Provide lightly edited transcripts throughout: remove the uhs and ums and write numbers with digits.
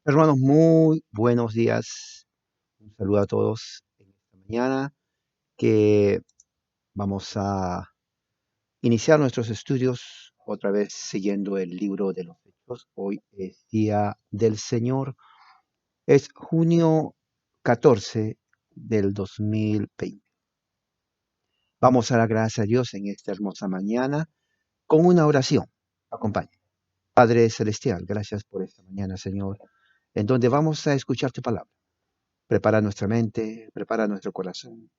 Hermanos, muy buenos días. Un saludo a todos en esta mañana que vamos a iniciar nuestros estudios otra vez siguiendo el libro de los Hechos. Hoy es Día del Señor. Es junio 14 del 2020. Vamos a dar gracias a Dios en esta hermosa mañana con una oración. Acompañe. Padre Celestial, gracias por esta mañana, Señor, en donde vamos a escuchar tu palabra. Prepara nuestra mente, prepara nuestro corazón,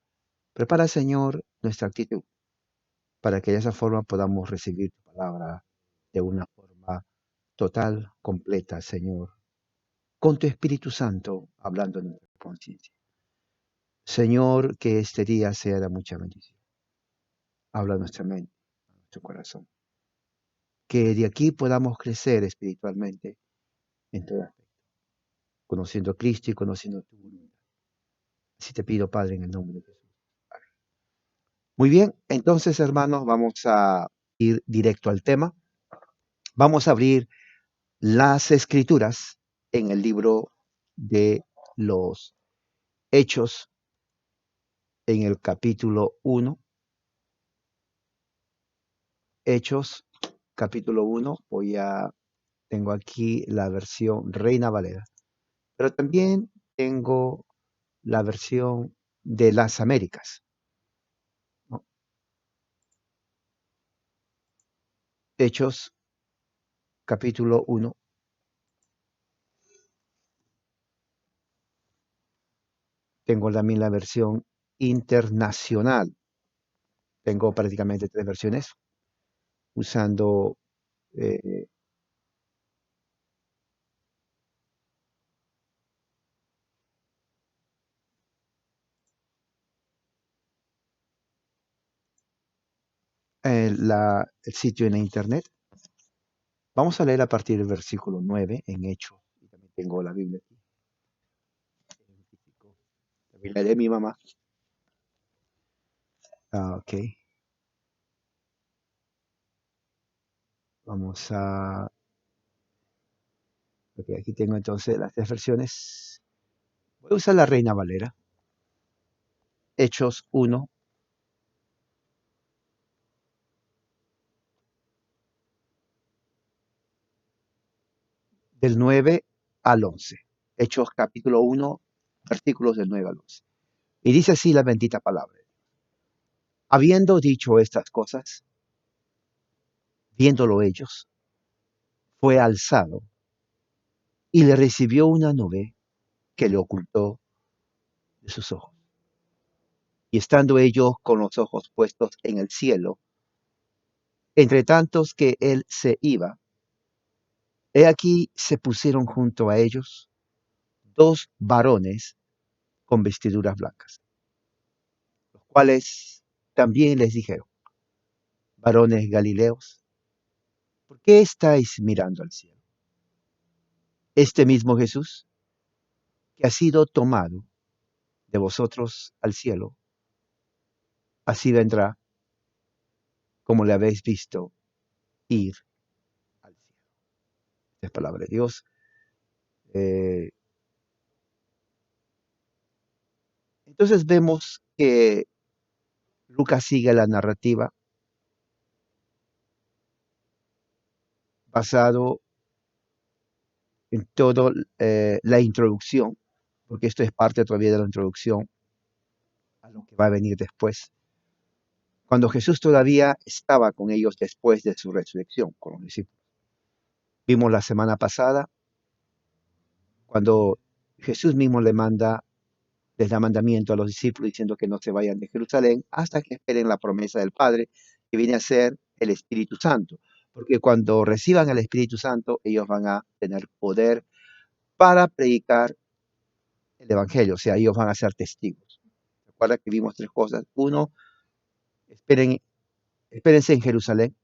prepara, Señor, nuestra actitud, para que de esa forma podamos recibir tu palabra de una forma total, completa, Señor, con tu Espíritu Santo hablando en nuestra conciencia. Señor, que este día sea de mucha bendición. Habla a nuestra mente, a nuestro corazón. Que de aquí podamos crecer espiritualmente en todo aspecto, conociendo a Cristo y conociendo tu voluntad. Así te pido, Padre, en el nombre de Jesús. Muy bien, entonces, hermanos, vamos a ir directo al tema. Vamos a abrir las escrituras en el libro de los Hechos, en el capítulo 1. Hechos, capítulo 1. Tengo aquí la versión Reina Valera, pero también tengo la versión de las Américas, ¿no? Hechos, capítulo 1. Tengo también la versión internacional. Tengo prácticamente tres versiones usando eh, el sitio en la internet. Vamos a leer a partir del versículo 9 en Hechos. Y también tengo la Biblia aquí. La Biblia de mi mamá. Ok. Vamos a... Ok, aquí tengo entonces las tres versiones. Voy a usar la Reina Valera. Hechos 1, del 9 al 11. Hechos capítulo 1, versículos del 9 al 11. Y dice así la bendita palabra. Habiendo dicho estas cosas, viéndolo ellos, fue alzado y le recibió una nube que le ocultó de sus ojos. Y estando ellos con los ojos puestos en el cielo, entre tantos que él se iba, he aquí se pusieron junto a ellos dos varones con vestiduras blancas, los cuales también les dijeron: varones Galileos, ¿por qué estáis mirando al cielo? Este mismo Jesús, que ha sido tomado de vosotros al cielo, así vendrá como le habéis visto ir al cielo. Esta es palabra de Dios. Eh, entonces vemos que Lucas sigue la narrativa basado en toda la introducción, porque esto es parte todavía de la introducción a lo que va a venir después, cuando Jesús todavía estaba con ellos después de su resurrección, con los discípulos. Vimos la semana pasada cuando Jesús mismo les da mandamiento a los discípulos diciendo que no se vayan de Jerusalén hasta que esperen la promesa del Padre, que viene a ser el Espíritu Santo. Porque cuando reciban el Espíritu Santo, ellos van a tener poder para predicar el Evangelio, o sea, ellos van a ser testigos. Recuerda que vimos tres cosas. Uno, esperen, espérense en Jerusalén,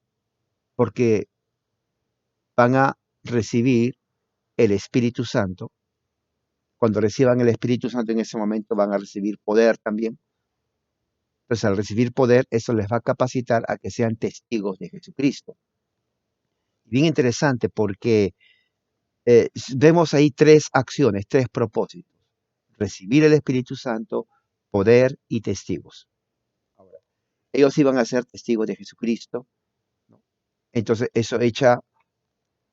porque van a recibir el Espíritu Santo. Cuando reciban el Espíritu Santo en ese momento van a recibir poder también. Entonces, al recibir poder, eso les va a capacitar a que sean testigos de Jesucristo. Bien interesante porque Vemos ahí tres acciones, tres propósitos. Recibir el Espíritu Santo, poder y testigos. Ahora, ellos iban a ser testigos de Jesucristo, ¿no? Entonces eso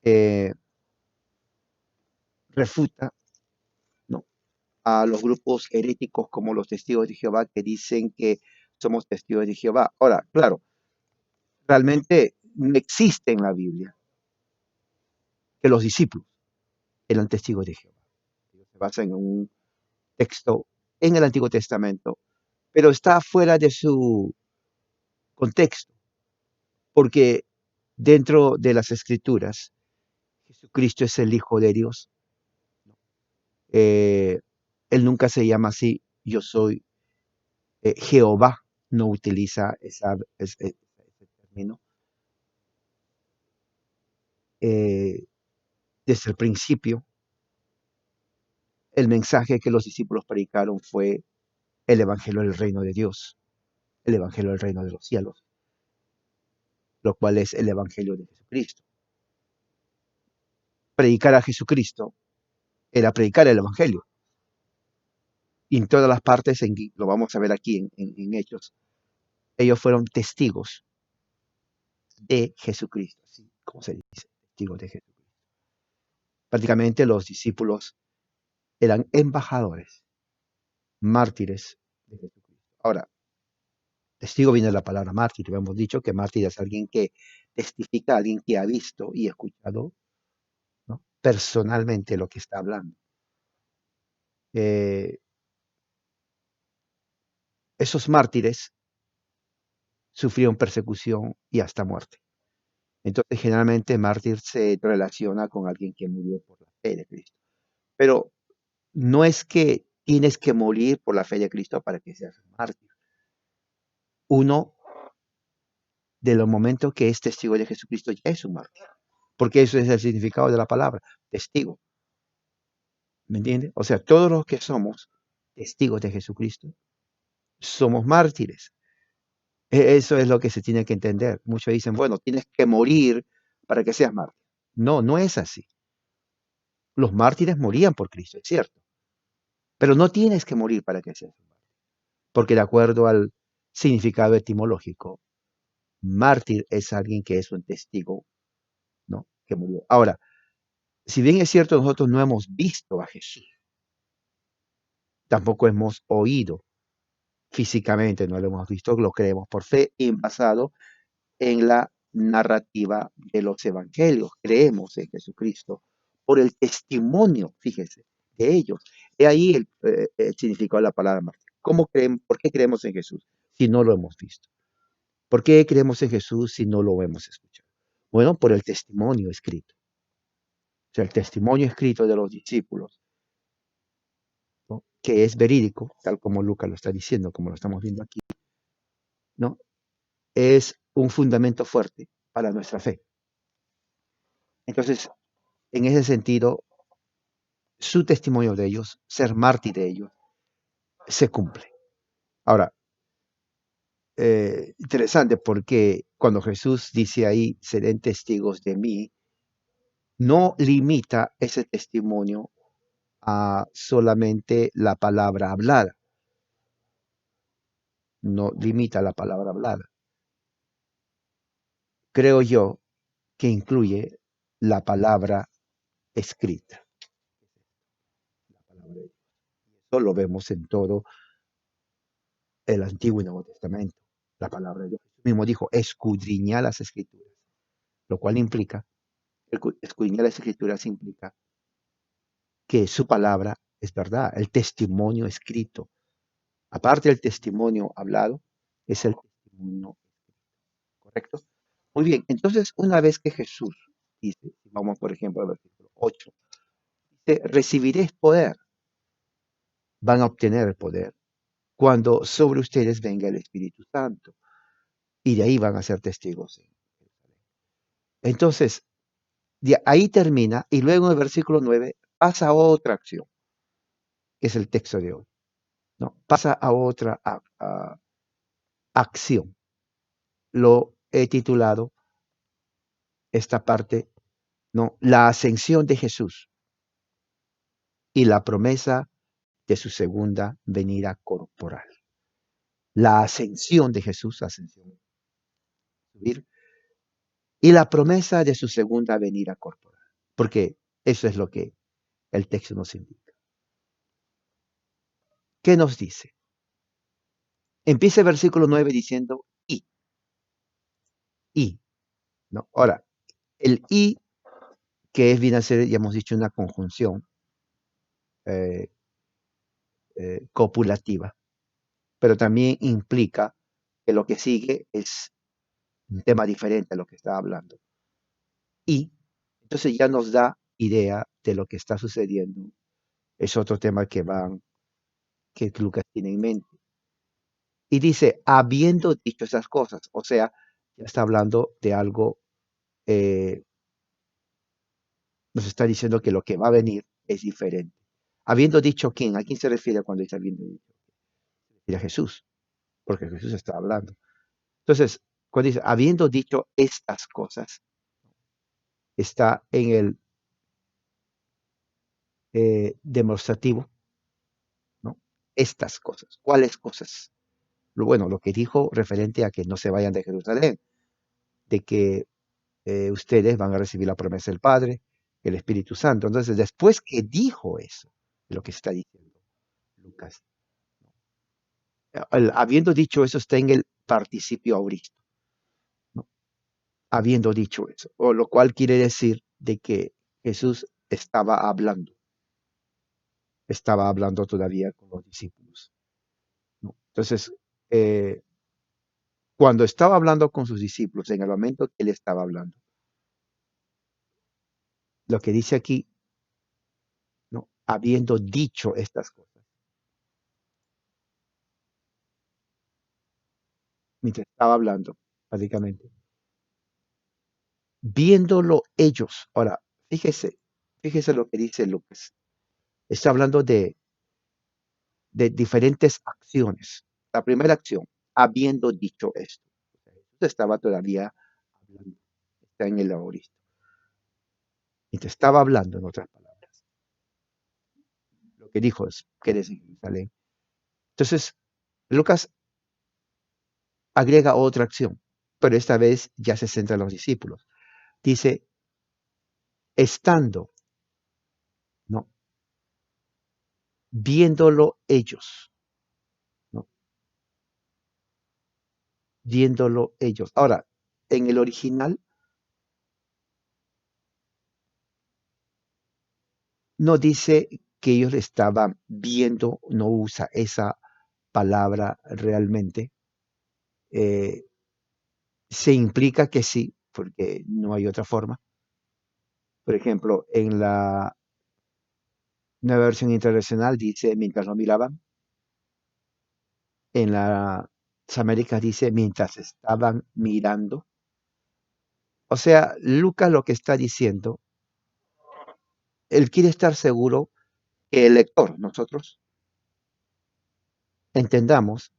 eh, refuta, ¿no?, a los grupos heréticos como los testigos de Jehová que dicen que somos testigos de Jehová. Ahora, claro, realmente no existe en la Biblia que los discípulos eran testigos de Jehová. Ellos se basan en un texto en el Antiguo Testamento, pero está fuera de su contexto, porque dentro de las Escrituras, Jesucristo es el Hijo de Dios. Eh, él nunca se llama así, yo soy Jehová, no utiliza ese término. Eh, desde el principio, el mensaje que los discípulos predicaron fue el Evangelio del Reino de Dios, el Evangelio del Reino de los cielos, lo cual es el Evangelio de Jesucristo. Predicar a Jesucristo era predicar el Evangelio. Y en todas las partes, lo vamos a ver aquí en Hechos, ellos fueron testigos de Jesucristo, así como se dice, testigos de Jesucristo. Prácticamente los discípulos eran embajadores, mártires de Jesucristo. Ahora, testigo viene de la palabra mártir. Hemos dicho que mártir es alguien que testifica, alguien que ha visto y escuchado, ¿no?, personalmente lo que está hablando. Eh, esos mártires sufrieron persecución y hasta muerte. Entonces, generalmente, mártir se relaciona con alguien que murió por la fe de Cristo. Pero no es que tienes que morir por la fe de Cristo para que seas un mártir. Uno, de los momentos que es testigo de Jesucristo, ya es un mártir. Porque eso es el significado de la palabra, testigo. ¿Me entiendes? O sea, todos los que somos testigos de Jesucristo somos mártires. Eso es lo que se tiene que entender. Muchos dicen, bueno, tienes que morir para que seas mártir. No, no es así. Los mártires morían por Cristo, es cierto. Pero no tienes que morir para que seas un mártir. Porque de acuerdo al significado etimológico, mártir es alguien que es un testigo, ¿no?, que murió. Ahora, si bien es cierto, nosotros no hemos visto a Jesús, tampoco hemos oído físicamente, no lo hemos visto, lo creemos por fe y basado en la narrativa de los evangelios. Creemos en Jesucristo por el testimonio, fíjese, de ellos. He ahí el significado de la palabra mártir. ¿Por qué creemos en Jesús si no lo hemos visto? ¿Por qué creemos en Jesús si no lo hemos escuchado? Bueno, por el testimonio escrito. O sea, el testimonio escrito de los discípulos, ¿no?, que es verídico, tal como Lucas lo está diciendo, como lo estamos viendo aquí, ¿no?, es un fundamento fuerte para nuestra fe. Entonces, en ese sentido, su testimonio de ellos, ser mártir de ellos, se cumple. Ahora, interesante porque cuando Jesús dice ahí, serán testigos de mí, no limita ese testimonio a solamente la palabra hablada. No limita la palabra hablada. Creo yo que incluye la palabra escrita. La palabra de Dios. Eso lo vemos en todo el Antiguo y Nuevo Testamento. La palabra de Dios. Jesús mismo dijo, escudriñad las Escrituras. Lo cual implica, escudriñar las Escrituras implica que su palabra es verdad, el testimonio escrito. Aparte del testimonio hablado, es el testimonio escrito. ¿Correcto? Muy bien, entonces una vez que Jesús dice, vamos por ejemplo al versículo 8, dice, recibiréis poder, van a obtener el poder cuando sobre ustedes venga el Espíritu Santo. Y de ahí van a ser testigos. Entonces, de ahí termina y luego en el versículo 9 pasa a otra acción, que es el texto de hoy, ¿no? Pasa a otra acción. Lo he titulado esta parte, No, la ascensión de Jesús y la promesa de su segunda venida corporal. La ascensión de Jesús, ascensión, subir, y la promesa de su segunda venida corporal. Porque eso es lo que el texto nos indica. ¿Qué nos dice? Empieza el versículo 9 diciendo y, ¿no? Ahora, el y, que es, viene a ser, ya hemos dicho, una conjunción eh, copulativa, pero también implica que lo que sigue es un tema diferente a lo que está hablando. Y entonces ya nos da idea de lo que está sucediendo. Es otro tema que Lucas tiene en mente. Y dice, habiendo dicho esas cosas, o sea, ya está hablando de algo, eh, nos está diciendo que lo que va a venir es diferente. Habiendo dicho quién, ¿a quién se refiere cuando dice habiendo dicho? Se refiere a Jesús, porque Jesús está hablando. Entonces, cuando dice, habiendo dicho estas cosas, está en el demostrativo, ¿no? Estas cosas. ¿Cuáles cosas? Bueno, lo que dijo referente a que no se vayan de Jerusalén, de que ustedes van a recibir la promesa del Padre, el Espíritu Santo. Entonces, después que dijo eso, lo que está diciendo Lucas, habiendo dicho eso, está en el participio auristo, ¿no? Habiendo dicho eso, o lo cual quiere decir de que Jesús estaba hablando todavía con los discípulos, ¿no? Entonces, eh, cuando estaba hablando con sus discípulos, en el momento que él estaba hablando, lo que dice aquí, ¿no? Habiendo dicho estas cosas, mientras estaba hablando, básicamente, viéndolo ellos. Ahora, fíjese lo que dice Lucas. Está hablando de diferentes acciones. La primera acción, habiendo dicho esto. Jesús estaba todavía hablando, está en el aorista. Mientras estaba hablando, en otras palabras, lo que dijo es, quédese en Jerusalén. Entonces, Lucas agrega otra acción, pero esta vez ya se centra en los discípulos. Dice, estando, ¿no? Viéndolo ellos, ¿no? Viéndolo ellos. Ahora, en el original no dice que ellos estaban viendo, no usa esa palabra realmente. Eh, Se implica que sí, porque no hay otra forma. Por ejemplo, en la nueva versión internacional dice mientras lo miraban. En las Américas dice mientras estaban mirando. O sea, Lucas lo que está diciendo, él quiere estar seguro que el lector, nosotros, entendamos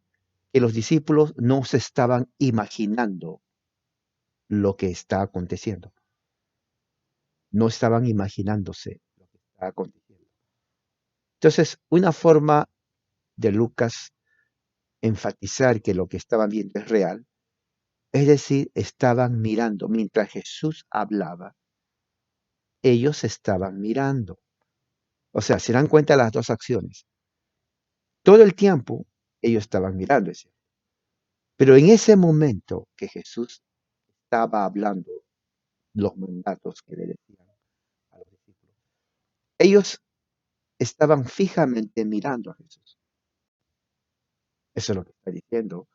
que los discípulos no se estaban imaginando lo que está aconteciendo. No estaban imaginándose lo que está aconteciendo. Entonces, una forma de Lucas enfatizar que lo que estaban viendo es real, es decir, estaban mirando. Mientras Jesús hablaba, ellos estaban mirando. O sea, se dan cuenta de las dos acciones. Todo el tiempo ellos estaban mirando, es cierto. Pero en ese momento que Jesús estaba hablando los mandatos que le decían a los discípulos, ellos estaban fijamente mirando a Jesús. Eso es lo que está diciendo.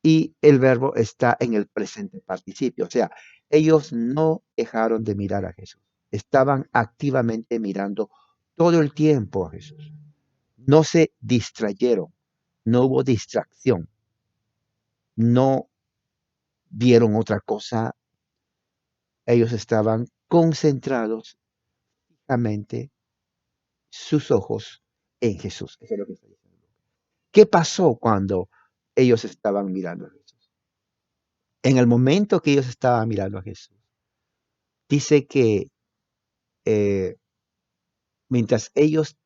Y el verbo está en el presente participio. O sea, ellos no dejaron de mirar a Jesús. Estaban activamente mirando todo el tiempo a Jesús. No se distrayeron. No hubo distracción. No vieron otra cosa. Ellos estaban concentrados fijamente sus ojos en Jesús. Eso es lo que está diciendo. ¿Qué pasó cuando ellos estaban mirando a Jesús? En el momento que ellos estaban mirando a Jesús, dice que eh, mientras ellos,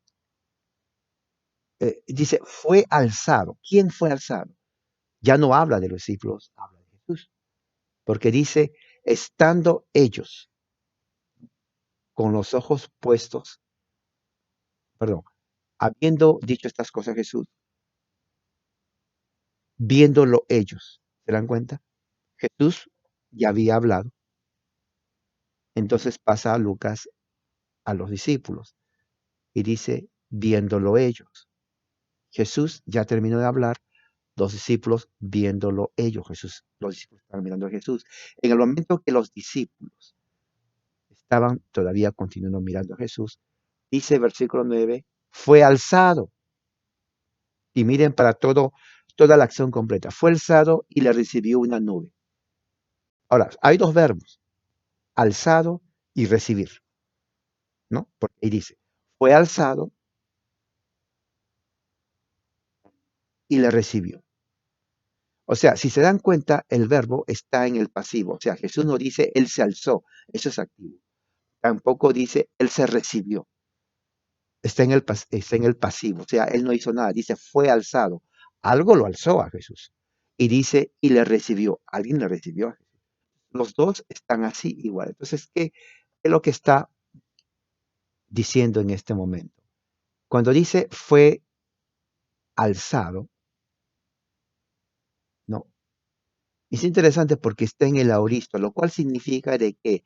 dice, fue alzado. ¿Quién fue alzado? Ya no habla de los discípulos, habla de Jesús. Porque dice, estando ellos con los ojos puestos, perdón, habiendo dicho estas cosas Jesús, viéndolo ellos. ¿Se dan cuenta? Jesús ya había hablado. Entonces pasa a Lucas a los discípulos y dice, viéndolo ellos. Jesús ya terminó de hablar, los discípulos viéndolo ellos. Los discípulos estaban mirando a Jesús. En el momento que los discípulos estaban todavía continuando mirando a Jesús, dice versículo 9, fue alzado. Y miren para toda la acción completa. Fue alzado y le recibió una nube. Ahora, hay dos verbos, alzado y recibir, ¿no? Porque ahí dice, fue alzado y le recibió. O sea, si se dan cuenta, el verbo está en el pasivo. O sea, Jesús no dice, él se alzó. Eso es activo. Tampoco dice, él se recibió. Está en el pasivo. O sea, él no hizo nada. Dice, fue alzado. Algo lo alzó a Jesús. Y dice, y le recibió. Alguien le recibió a Jesús. Los dos están así igual. Entonces, ¿qué es lo que está diciendo en este momento? Cuando dice fue alzado, no. Es interesante porque está en el aoristo, lo cual significa de que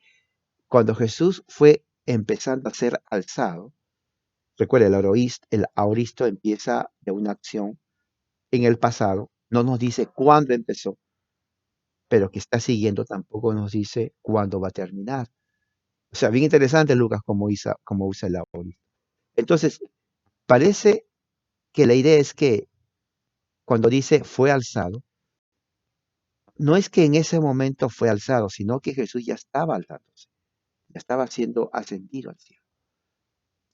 cuando Jesús fue empezando a ser alzado, recuerda, el aoristo empieza de una acción en el pasado, no nos dice cuándo empezó, pero que está siguiendo tampoco nos dice cuándo va a terminar. O sea, bien interesante Lucas como usa el aoristo. Entonces, parece que la idea es que cuando dice fue alzado, no es que en ese momento fue alzado, sino que Jesús ya estaba alzándose, ya estaba siendo ascendido al cielo.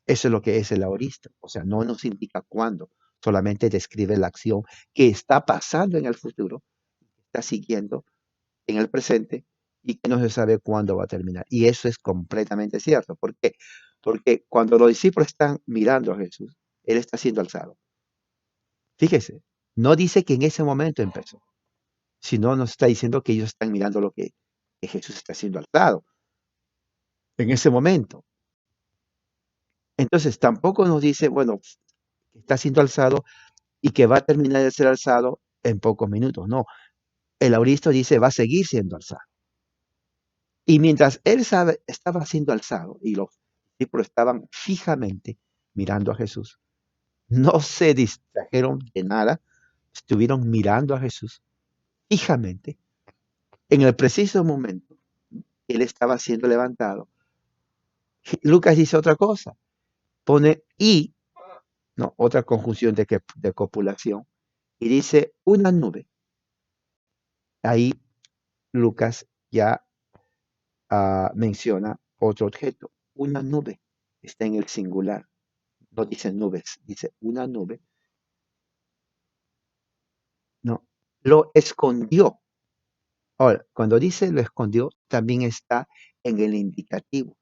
Eso es lo que es el aorista. O sea, no nos indica cuándo, solamente describe la acción que está pasando en el futuro, está siguiendo en el presente y que no se sabe cuándo va a terminar. Y eso es completamente cierto. ¿Por qué? Porque cuando los discípulos están mirando a Jesús, Él está siendo alzado. Fíjese, no dice que en ese momento empezó, sino nos está diciendo que ellos están mirando que Jesús está siendo alzado en ese momento. Entonces tampoco nos dice, bueno, que está siendo alzado y que va a terminar de ser alzado en pocos minutos. No, el auristo dice va a seguir siendo alzado. Y mientras estaba siendo alzado y los discípulos estaban fijamente mirando a Jesús, no se distrajeron de nada, estuvieron mirando a Jesús fijamente. En el preciso momento que él estaba siendo levantado, Lucas dice otra cosa, pone y, no, otra conjunción de copulación, y dice una nube. Ahí Lucas ya menciona otro objeto, una nube. Está en el singular, no dice nubes, dice una nube. No, lo escondió. Ahora, cuando dice lo escondió, también está en el indicativo.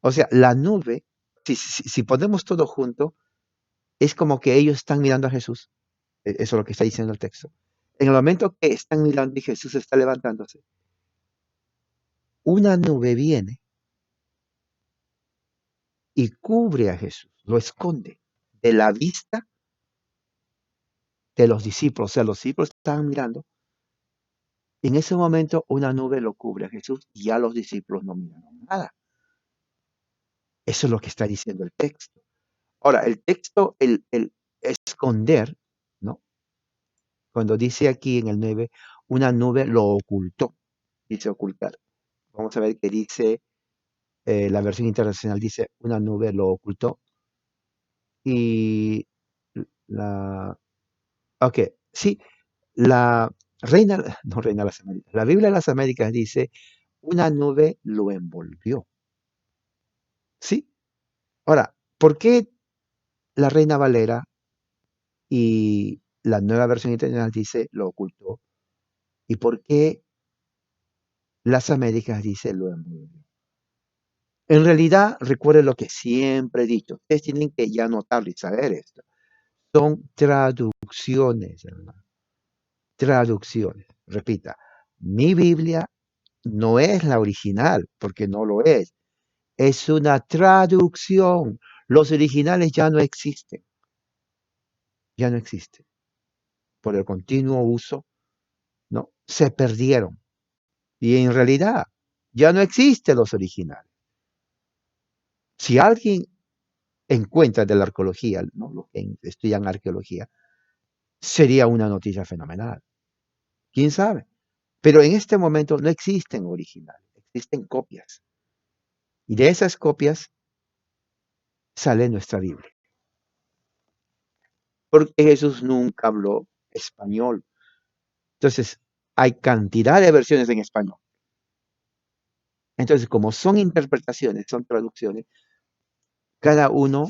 O sea, la nube, si ponemos todo junto, es como que ellos están mirando a Jesús. Eso es lo que está diciendo el texto. En el momento que están mirando y Jesús está levantándose, una nube viene y cubre a Jesús, lo esconde de la vista de los discípulos. O sea, los discípulos estaban mirando. En ese momento una nube lo cubre a Jesús y ya los discípulos no miraron nada. Eso es lo que está diciendo el texto. Ahora, el texto, el esconder, ¿no? Cuando dice aquí en el 9, una nube lo ocultó, dice ocultar. Vamos a ver qué dice la versión internacional, dice una nube lo ocultó. Y la, ok, sí, la reina, no reina de las Américas, la Biblia de las Américas dice, una nube lo envolvió. ¿Sí? Ahora, ¿por qué la Reina Valera y la nueva versión internacional dice lo ocultó? ¿Y por qué las Américas dice lo envolvió? En realidad, recuerden lo que siempre he dicho. Ustedes tienen que ya notarlo y saber esto. Son traducciones, hermano. Traducciones. Repita, mi Biblia no es la original, porque no lo es. Es una traducción. Los originales ya no existen. Ya no existen. Por el continuo uso, no, se perdieron. Y en realidad, ya no existen los originales. Si alguien encuentra de la arqueología, ¿no? Los que estudian arqueología, sería una noticia fenomenal. ¿Quién sabe? Pero en este momento no existen originales, existen copias. Y de esas copias sale nuestra Biblia. Porque Jesús nunca habló español. Entonces, hay cantidad de versiones en español. Entonces, como son interpretaciones, son traducciones, cada uno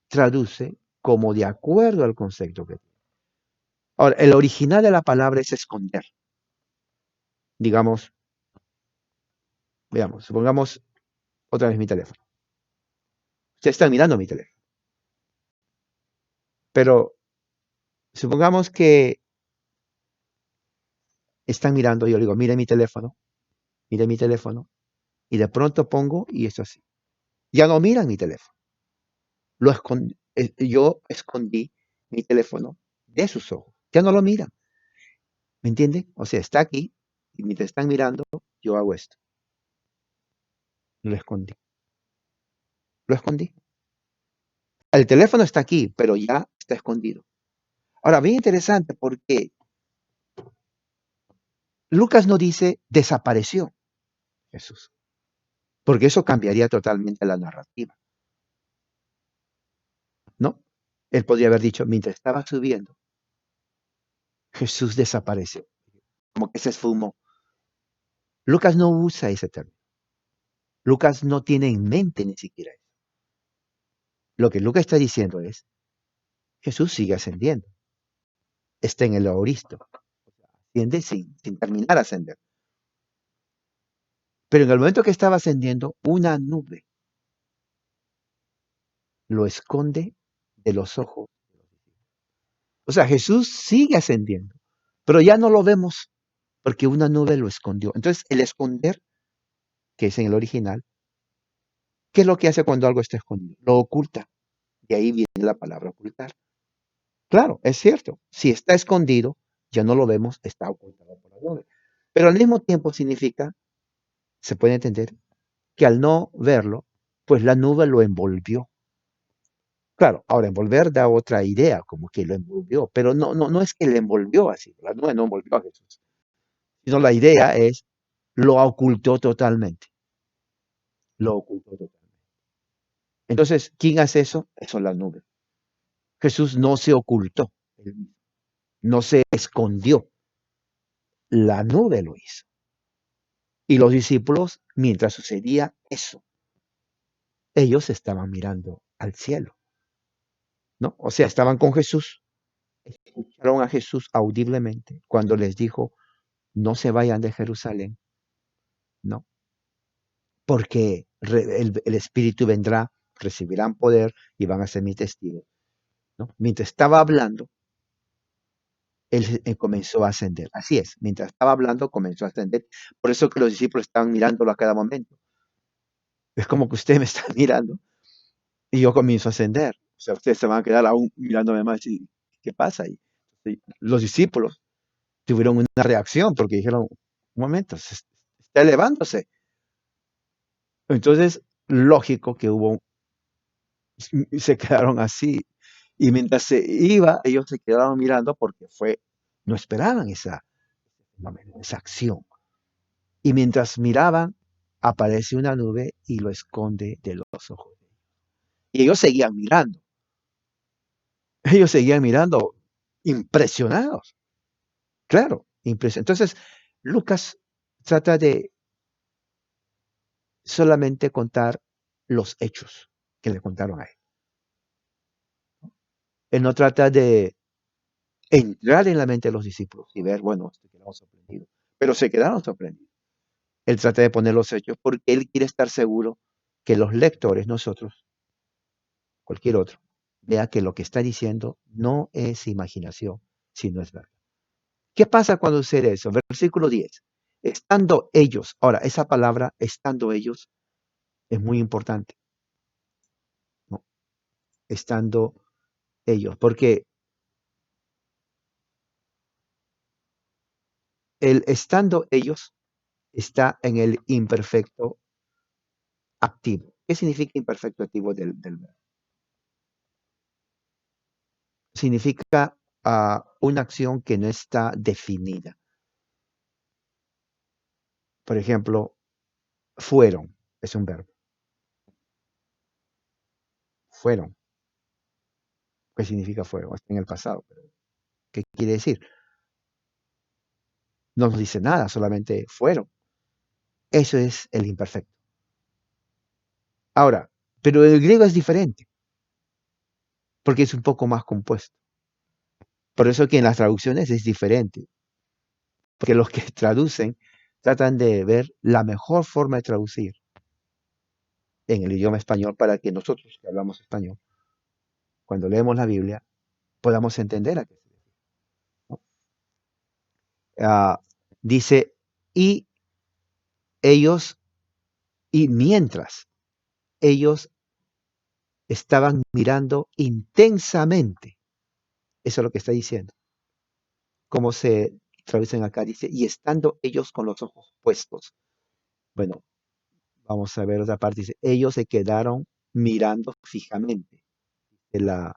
traduce como de acuerdo al concepto que tiene. Ahora, el original de la palabra es esconder. Digamos, veamos, supongamos otra vez mi teléfono. Ustedes están mirando mi teléfono. Pero supongamos que están mirando, yo digo, mire mi teléfono, y de pronto pongo y es así. Ya no miran mi teléfono. Yo escondí mi teléfono de sus ojos. Ya no lo miran. ¿Me entiende? O sea, está aquí y mientras están mirando, yo hago esto. Lo escondí. Lo escondí. El teléfono está aquí, pero ya está escondido. Ahora, bien interesante porque Lucas no dice desapareció Jesús, porque eso cambiaría totalmente la narrativa, ¿no? Él podría haber dicho, mientras estaba subiendo, Jesús desapareció, como que se esfumó. Lucas no usa ese término. Lucas no tiene en mente ni siquiera eso. Lo que Lucas está diciendo es, Jesús sigue ascendiendo. Está en el Oristo. Asciende sin terminar de ascender. Pero en el momento que estaba ascendiendo, una nube lo esconde de los ojos. O sea, Jesús sigue ascendiendo, pero ya no lo vemos porque una nube lo escondió. Entonces, el esconder, que es en el original, ¿qué es lo que hace cuando algo está escondido? Lo oculta. De ahí viene la palabra ocultar. Claro, es cierto. Si está escondido, ya no lo vemos, está ocultado por la nube. Pero al mismo tiempo significa, se puede entender, que al no verlo, pues la nube lo envolvió. Claro, ahora envolver da otra idea, como que lo envolvió, pero no es que le envolvió así, la nube no envolvió a Jesús, sino la idea es, lo ocultó totalmente, lo ocultó totalmente. Entonces, ¿quién hace eso? Eso es la nube. Jesús no se ocultó, no se escondió, la nube lo hizo. Y los discípulos, mientras sucedía eso, ellos estaban mirando al cielo, ¿no? O sea, estaban con Jesús, escucharon a Jesús audiblemente cuando les dijo, no se vayan de Jerusalén, ¿no? Porque el Espíritu vendrá, recibirán poder y van a ser mi testigo, ¿no? Mientras estaba hablando, él comenzó a ascender. Así es, mientras estaba hablando, comenzó a ascender. Por eso que los discípulos estaban mirándolo a cada momento. Es como que usted me está mirando y yo comienzo a ascender. O sea, ustedes se van a quedar aún mirándome más y ¿qué pasa ahí? Y los discípulos tuvieron una reacción porque dijeron, un momento, se está elevándose. Entonces, lógico que se quedaron así. Y mientras se iba, ellos se quedaron mirando porque no esperaban esa acción. Y mientras miraban, aparece una nube y lo esconde de los ojos. Y ellos seguían mirando impresionados, claro, Entonces, Lucas trata de solamente contar los hechos que le contaron a él. Él no trata de entrar en la mente de los discípulos y ver, bueno, se quedaron sorprendidos, pero se quedaron sorprendidos. Él trata de poner los hechos porque él quiere estar seguro que los lectores, nosotros, cualquier otro, vea que lo que está diciendo no es imaginación, sino es verdad. ¿Qué pasa cuando sucede eso? Versículo 10. Estando ellos, ahora esa palabra, estando ellos, es muy importante, ¿no? Estando ellos, porque el estando ellos está en el imperfecto activo. ¿Qué significa imperfecto activo del verbo? Significa una acción que no está definida. Por ejemplo, fueron, es un verbo. Fueron. ¿Qué significa fueron? Está en el pasado. Pero ¿qué quiere decir? No nos dice nada, solamente fueron. Eso es el imperfecto. Ahora, pero el griego es diferente, porque es un poco más compuesto. Por eso que en las traducciones es diferente, porque los que traducen tratan de ver la mejor forma de traducir en el idioma español para que nosotros que hablamos español, cuando leemos la Biblia, podamos entender a qué se refiere, ¿no? Ah, dice, y ellos, y mientras ellos estaban mirando intensamente, eso es lo que está diciendo. Como se traducen acá, dice, y estando ellos con los ojos puestos. Bueno, vamos a ver otra parte, dice, ellos se quedaron mirando fijamente en la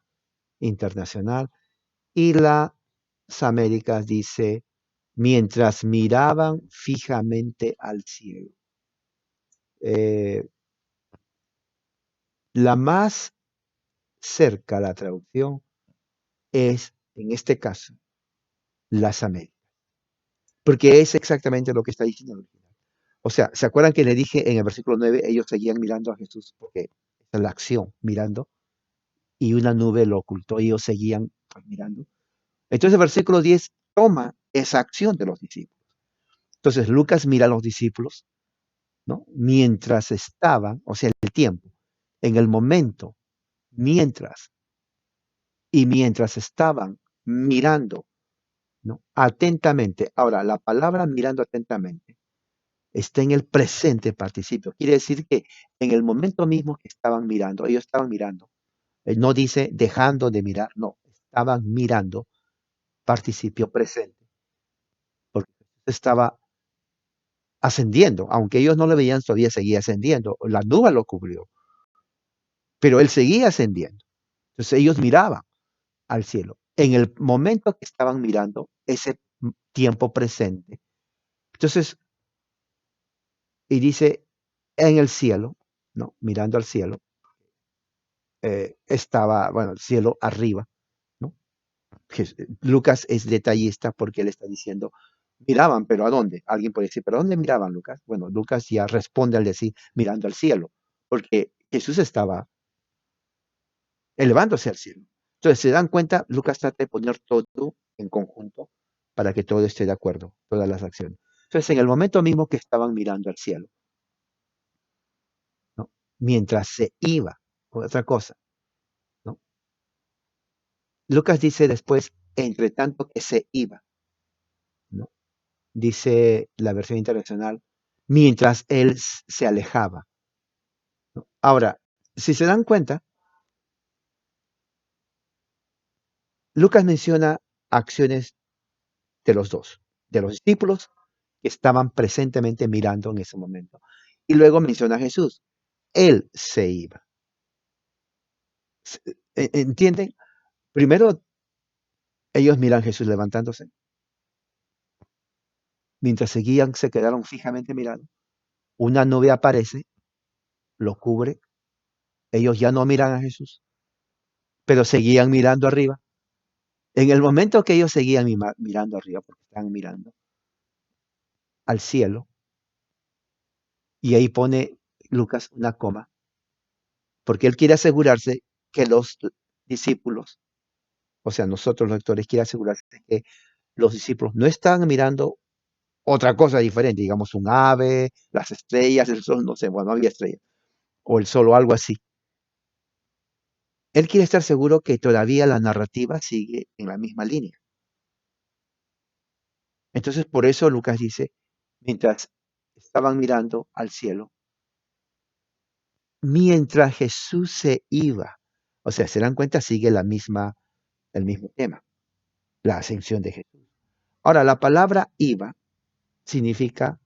internacional y las Américas dice, mientras miraban fijamente al cielo. Eh, la más cerca a la traducción es, en este caso, las Américas, porque es exactamente lo que está diciendo el original. O sea, ¿se acuerdan que le dije en el versículo 9, ellos seguían mirando a Jesús porque esa es la acción, mirando, y una nube lo ocultó y ellos seguían pues, mirando? Entonces el versículo 10 toma esa acción de los discípulos. Entonces Lucas mira a los discípulos, ¿no? Mientras estaban, o sea, el tiempo, en el momento, mientras, y mientras estaban mirando, ¿no? Atentamente. Ahora, la palabra mirando atentamente está en el presente participio. Quiere decir que en el momento mismo que estaban mirando, ellos estaban mirando. No dice dejando de mirar, no, estaban mirando participio presente, porque estaba ascendiendo, aunque ellos no lo veían, todavía seguía ascendiendo. La nube lo cubrió, pero él seguía ascendiendo. Entonces ellos miraban al cielo. En el momento que estaban mirando ese tiempo presente. Entonces, y dice en el cielo, ¿no? Mirando al cielo, estaba, bueno, el cielo arriba, ¿no? Lucas es detallista porque él está diciendo, miraban, pero ¿a dónde? Alguien puede decir, ¿pero a dónde miraban, Lucas? Bueno, Lucas ya responde al decir, mirando al cielo, porque Jesús estaba elevándose al cielo. Entonces, se dan cuenta, Lucas trata de poner todo en conjunto para que todo esté de acuerdo, todas las acciones. Entonces, en el momento mismo que estaban mirando al cielo, ¿no? Mientras se iba, otra cosa, ¿no? Lucas dice después, entre tanto que se iba, ¿no? Dice la versión internacional, mientras él se alejaba, ¿no? Ahora, si se dan cuenta, Lucas menciona acciones de los dos, de los discípulos que estaban presentemente mirando en ese momento. Y luego menciona a Jesús. Él se iba. ¿Entienden? Primero ellos miran a Jesús levantándose. Mientras seguían, se quedaron fijamente mirando. Una nube aparece, lo cubre. Ellos ya no miran a Jesús, pero seguían mirando arriba. En el momento que ellos seguían mirando arriba, porque estaban mirando al cielo, y ahí pone Lucas una coma, porque él quiere asegurarse que los discípulos, o sea, nosotros los lectores, quiere asegurarse que los discípulos no estaban mirando otra cosa diferente, digamos un ave, las estrellas, el sol, no sé, bueno, no había estrellas. o el sol o algo así. Él quiere estar seguro que todavía la narrativa sigue en la misma línea. Entonces, por eso Lucas dice, mientras estaban mirando al cielo, mientras Jesús se iba. O sea, se dan cuenta, sigue el mismo tema, la ascensión de Jesús. Ahora, la palabra iba significa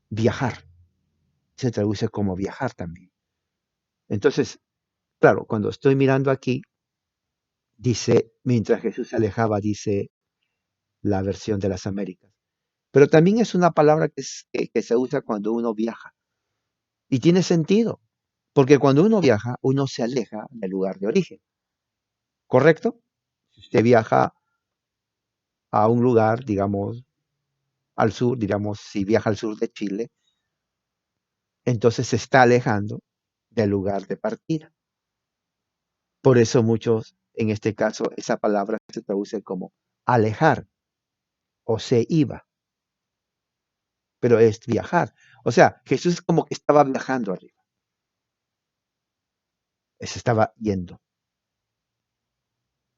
viajar. Se traduce como viajar también. Entonces, claro, cuando estoy mirando aquí, dice, mientras Jesús se alejaba, dice la versión de las Américas. Pero también es una palabra que se usa cuando uno viaja. Y tiene sentido, porque cuando uno viaja, uno se aleja del lugar de origen, ¿correcto? Si usted viaja a un lugar, digamos, al sur, digamos, si viaja al sur de Chile, entonces se está alejando del lugar de partida. Por eso muchos, en este caso, esa palabra se traduce como alejar o se iba, pero es viajar. O sea, Jesús como que estaba viajando arriba, se estaba yendo.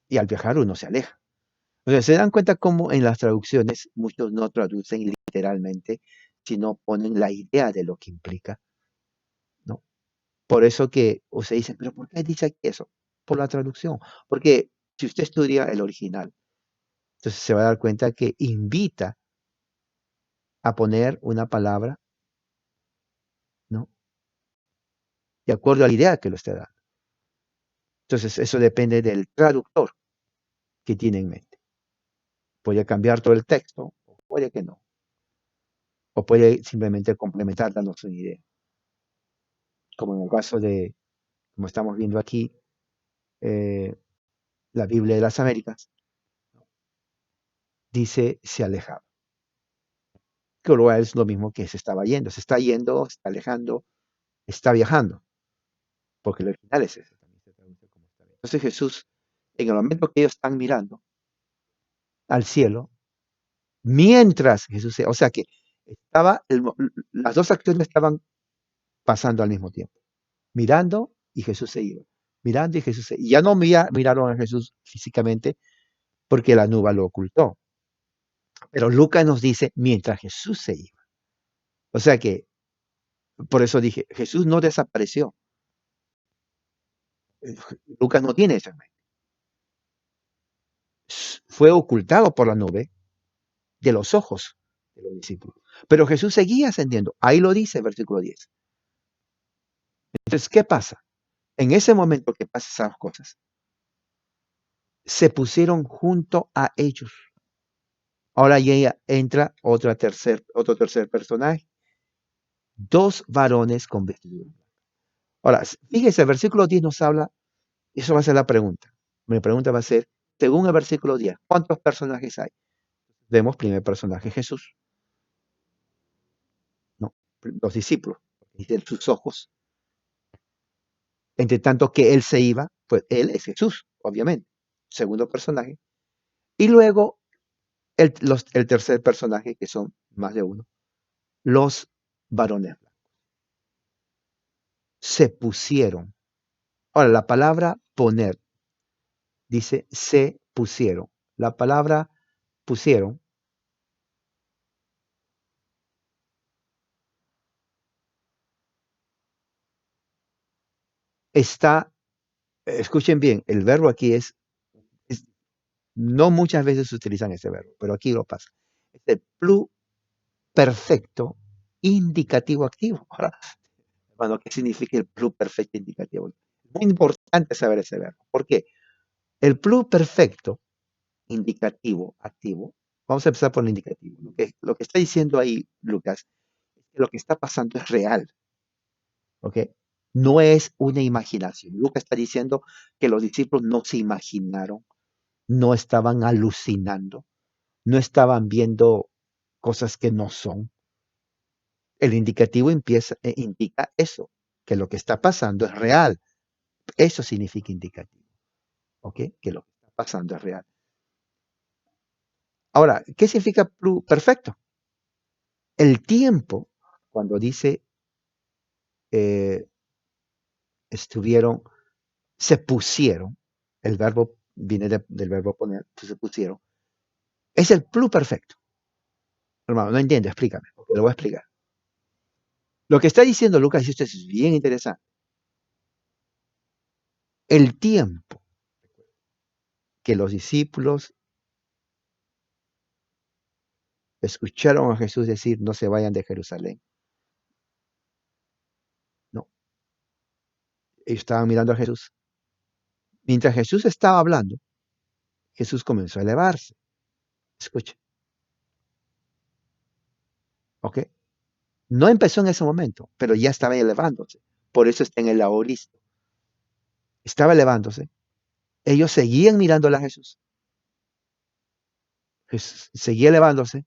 Y al viajar uno se aleja. O sea, se dan cuenta cómo en las traducciones muchos no traducen literalmente, sino ponen la idea de lo que implica, ¿no? Por eso que usted dice, pero ¿por qué dice aquí eso? Por la traducción. Porque si usted estudia el original, entonces se va a dar cuenta que invita a poner una palabra, ¿no? De acuerdo a la idea que lo esté dando. Entonces, eso depende del traductor que tiene en mente. Puede cambiar todo el texto, o puede que no. O puede simplemente complementar dándonos una idea. Como en el caso de, como estamos viendo aquí, eh, la Biblia de las Américas, dice se alejaba. Que luego es lo mismo que se estaba yendo. Se está yendo, se está alejando, está viajando. Porque el original es ese. También se traduce como está. Entonces Jesús, en el momento que ellos están mirando al cielo, mientras Jesús, o sea que estaba, las dos acciones estaban pasando al mismo tiempo. Mirando y Jesús se iba. Mirando y Jesús se iba. Y ya no miraron a Jesús físicamente porque la nube lo ocultó. Pero Lucas nos dice mientras Jesús se iba. O sea que, por eso dije, Jesús no desapareció. Lucas no tiene eso en mente. Fue ocultado por la nube de los ojos de los discípulos. Pero Jesús seguía ascendiendo. Ahí lo dice, versículo 10. Entonces, ¿qué pasa? En ese momento que pasan esas cosas, se pusieron junto a ellos. Ahora ya entra otro tercer personaje. Dos varones con vestiduras. Ahora, fíjese, el versículo 10 nos habla, eso va a ser la pregunta. Mi pregunta va a ser, según el versículo 10, ¿cuántos personajes hay? Vemos primer personaje Jesús, no, los discípulos, dicen sus ojos. Entre tanto que él se iba, pues él es Jesús, obviamente. Segundo personaje. Y luego el tercer personaje, que son más de uno, los varones se pusieron. Ahora, la palabra poner dice se pusieron. La palabra pusieron está, escuchen bien, el verbo aquí es no muchas veces se utilizan ese verbo, pero aquí lo pasa. Es el perfecto indicativo activo. Ahora, bueno, ¿qué significa el perfecto indicativo? Muy importante saber ese verbo. ¿Por qué? El perfecto indicativo activo, vamos a empezar por el indicativo. Lo que está diciendo ahí Lucas es que lo que está pasando es real, ¿ok? No es una imaginación. Lucas está diciendo que los discípulos no se imaginaron, no estaban alucinando, no estaban viendo cosas que no son. El indicativo indica eso, que lo que está pasando es real. Eso significa indicativo, ¿ok? Que lo que está pasando es real. Ahora, ¿qué significa perfecto? El tiempo, cuando dice estuvieron, se pusieron, el verbo viene del verbo poner, pues se pusieron, es el perfecto. Hermano, no entiendo, explícame, porque lo voy a explicar. Lo que está diciendo Lucas, y esto es bien interesante, el tiempo que los discípulos escucharon a Jesús decir, no se vayan de Jerusalén. No, ellos estaban mirando a Jesús. Mientras Jesús estaba hablando, Jesús comenzó a elevarse. Escuche, ¿ok? No empezó en ese momento, pero ya estaba elevándose. Por eso está en el aoristo. Estaba elevándose. Ellos seguían mirando a Jesús. Jesús seguía elevándose.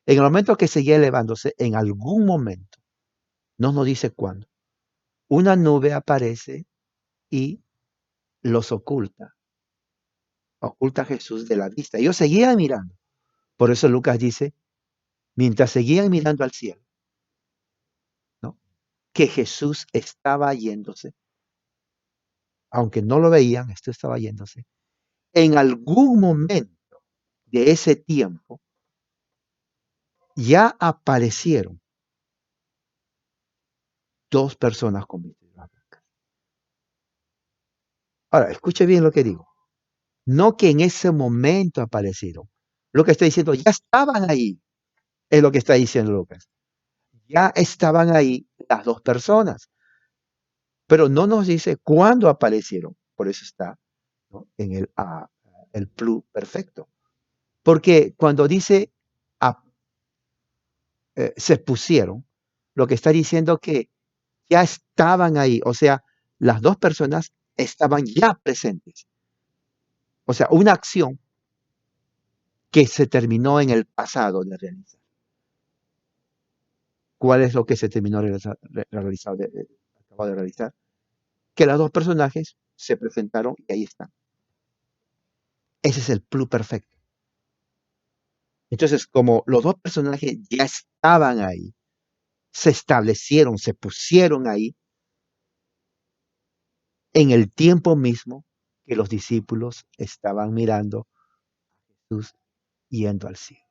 En el momento que seguía elevándose, en algún momento, no nos dice cuándo, una nube aparece y los oculta. Oculta a Jesús de la vista. Ellos seguían mirando. Por eso Lucas dice, mientras seguían mirando al cielo, ¿no? Que Jesús estaba yéndose, aunque no lo veían, esto estaba yéndose. En algún momento de ese tiempo, ya aparecieron dos personas con vestiduras blancas. Ahora, escuche bien lo que digo. No que en ese momento aparecieron. Lo que está diciendo, ya estaban ahí, es lo que está diciendo Lucas. Ya estaban ahí las dos personas, pero no nos dice cuándo aparecieron. Por eso está, ¿no? En el perfecto. Porque cuando dice ah, se pusieron, lo que está diciendo que ya estaban ahí, o sea, las dos personas estaban ya presentes. O sea, una acción que se terminó en el pasado de realizar. ¿Cuál es lo que se terminó acabado de realizar? Que los dos personajes se presentaron y ahí están. Ese es el perfecto. Entonces, como los dos personajes ya estaban ahí, se establecieron, se pusieron ahí en el tiempo mismo que los discípulos estaban mirando a Jesús yendo al cielo.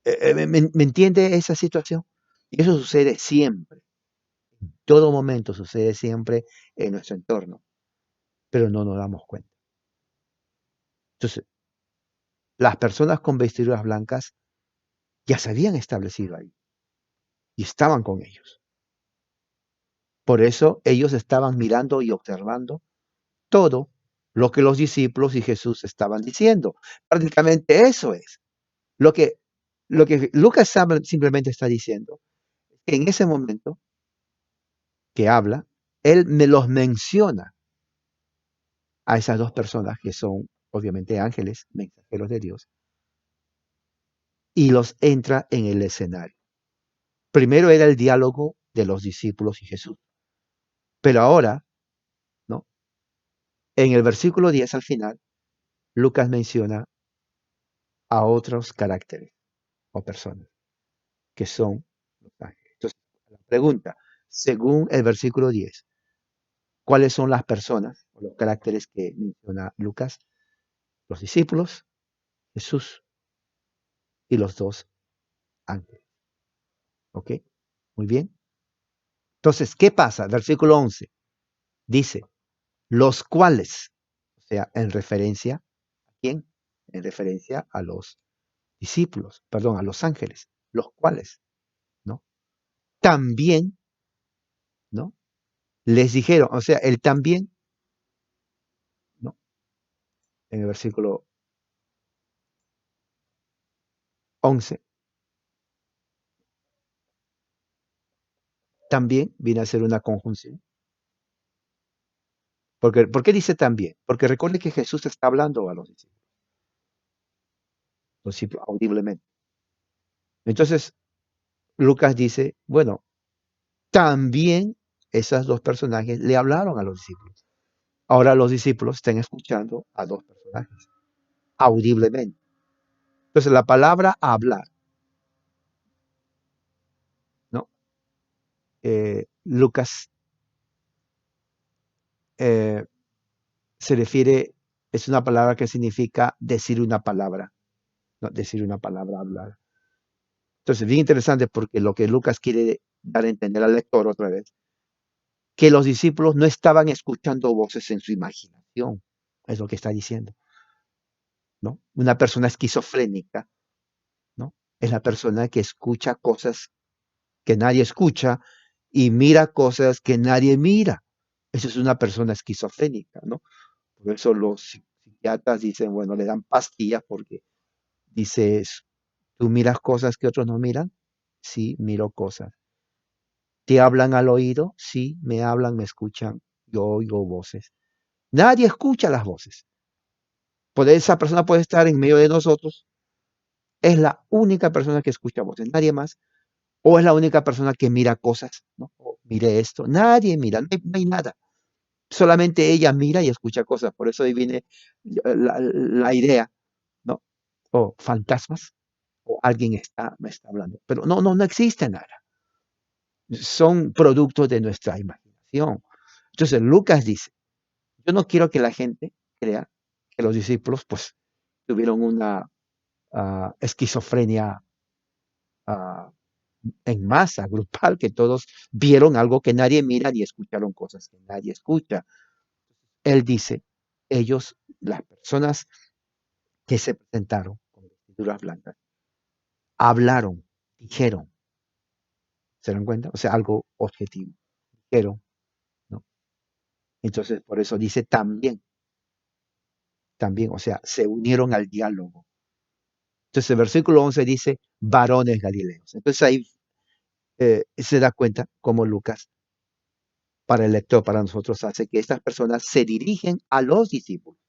¿Me entiende esa situación? Y eso sucede siempre, en todo momento sucede siempre en nuestro entorno, pero no nos damos cuenta. Entonces, las personas con vestiduras blancas ya se habían establecido ahí y estaban con ellos. Por eso ellos estaban mirando y observando todo lo que los discípulos y Jesús estaban diciendo. Prácticamente eso es lo que, lo que Lucas simplemente está diciendo. En ese momento que habla, él me los menciona a esas dos personas que son obviamente ángeles, mensajeros de Dios, y los entra en el escenario. Primero era el diálogo de los discípulos y Jesús, pero ahora, ¿no? En el versículo 10 al final, Lucas menciona a otros caracteres o personas que son los ángeles. Entonces, la pregunta, según el versículo 10, ¿cuáles son las personas o los caracteres que menciona Lucas? Los discípulos, Jesús y los dos ángeles. ¿Ok? Muy bien. Entonces, ¿qué pasa? Versículo 11 dice, los cuales, o sea, en referencia a quién? En referencia a los discípulos, perdón, a los ángeles, los cuales, ¿no? También, ¿no? Les dijeron, o sea, él también, ¿no? En el versículo 11, también viene a ser una conjunción. Porque, ¿por qué dice también? Porque recuerde que Jesús está hablando a los discípulos audiblemente. Entonces, Lucas dice, bueno, también esos dos personajes le hablaron a los discípulos. Ahora los discípulos están escuchando a dos personajes audiblemente. Entonces, la palabra hablar, ¿no? Lucas eh, se refiere, es una palabra que significa decir una palabra, no decir una palabra, hablar. Entonces, bien interesante porque lo que Lucas quiere dar a entender al lector otra vez, que los discípulos no estaban escuchando voces en su imaginación, es lo que está diciendo, ¿no? Una persona esquizofrénica, ¿no? Es la persona que escucha cosas que nadie escucha y mira cosas que nadie mira. Eso es una persona esquizofrénica, ¿no? Por eso los psiquiatras dicen, bueno, le dan pastillas porque dices, ¿tú miras cosas que otros no miran? Sí, miro cosas. ¿Te hablan al oído? Sí, me hablan, me escuchan. Yo oigo voces. Nadie escucha las voces. Esa persona puede estar en medio de nosotros. Es la única persona que escucha voces, nadie más. O es la única persona que mira cosas, ¿no? O mire esto. Nadie mira, no hay nada. Solamente ella mira y escucha cosas. Por eso ahí viene la idea, ¿no? O fantasmas, o alguien me está hablando. Pero no existe nada. Son productos de nuestra imaginación. Entonces Lucas dice, yo no quiero que la gente crea que los discípulos pues tuvieron una esquizofrenia ah, en masa, grupal, que todos vieron algo que nadie mira y escucharon cosas que nadie escucha. Él dice, ellos, las personas que se presentaron con vestiduras blancas, hablaron, dijeron, ¿se dan cuenta? O sea, algo objetivo, dijeron, ¿no? Entonces, por eso dice también, o sea, se unieron al diálogo. Entonces, el versículo 11 dice, varones galileos. Entonces ahí se da cuenta cómo Lucas, para el lector, para nosotros, hace que estas personas se dirigen a los discípulos.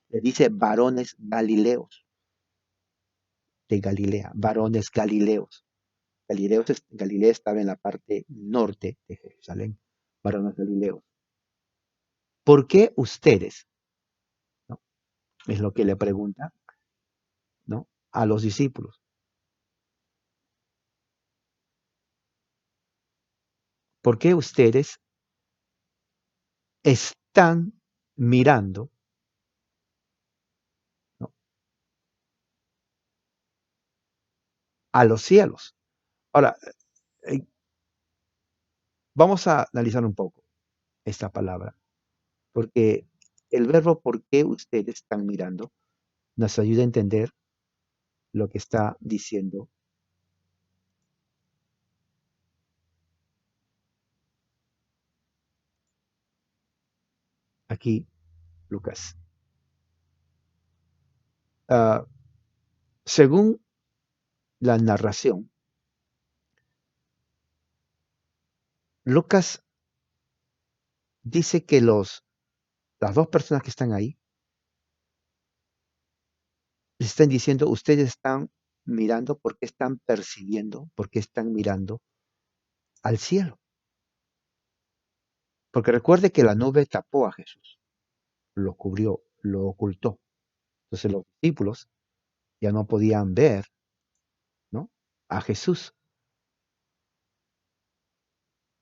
Le dice varones galileos de Galilea, varones galileos. Galilea estaba en la parte norte de Jerusalén, varones galileos. ¿Por qué ustedes? ¿No? Es lo que le pregunta, ¿no? A los discípulos. ¿Por qué ustedes están mirando, ¿no? A los cielos? Ahora, eh, vamos a analizar un poco esta palabra, porque el verbo por qué ustedes están mirando nos ayuda a entender lo que está diciendo aquí Lucas. Ah, según la narración, Lucas dice que las dos personas que están ahí les están diciendo, ustedes están mirando porque están percibiendo, porque están mirando al cielo. Porque recuerde que la nube tapó a Jesús, lo cubrió, lo ocultó. Entonces los discípulos ya no podían ver, ¿no? A Jesús.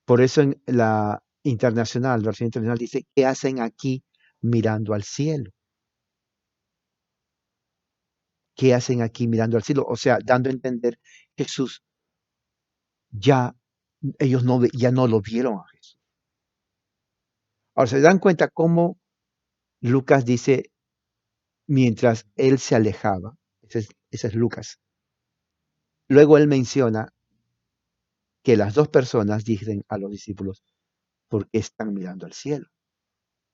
Por eso en la internacional, versión internacional dice, ¿qué hacen aquí mirando al cielo? ¿Qué hacen aquí mirando al cielo? O sea, dando a entender Jesús ya, ellos ya no lo vieron a Jesús. Ahora, ¿se dan cuenta cómo Lucas dice, mientras él se alejaba? Ese es Lucas. Luego él menciona que las dos personas dicen a los discípulos, ¿por qué están mirando al cielo?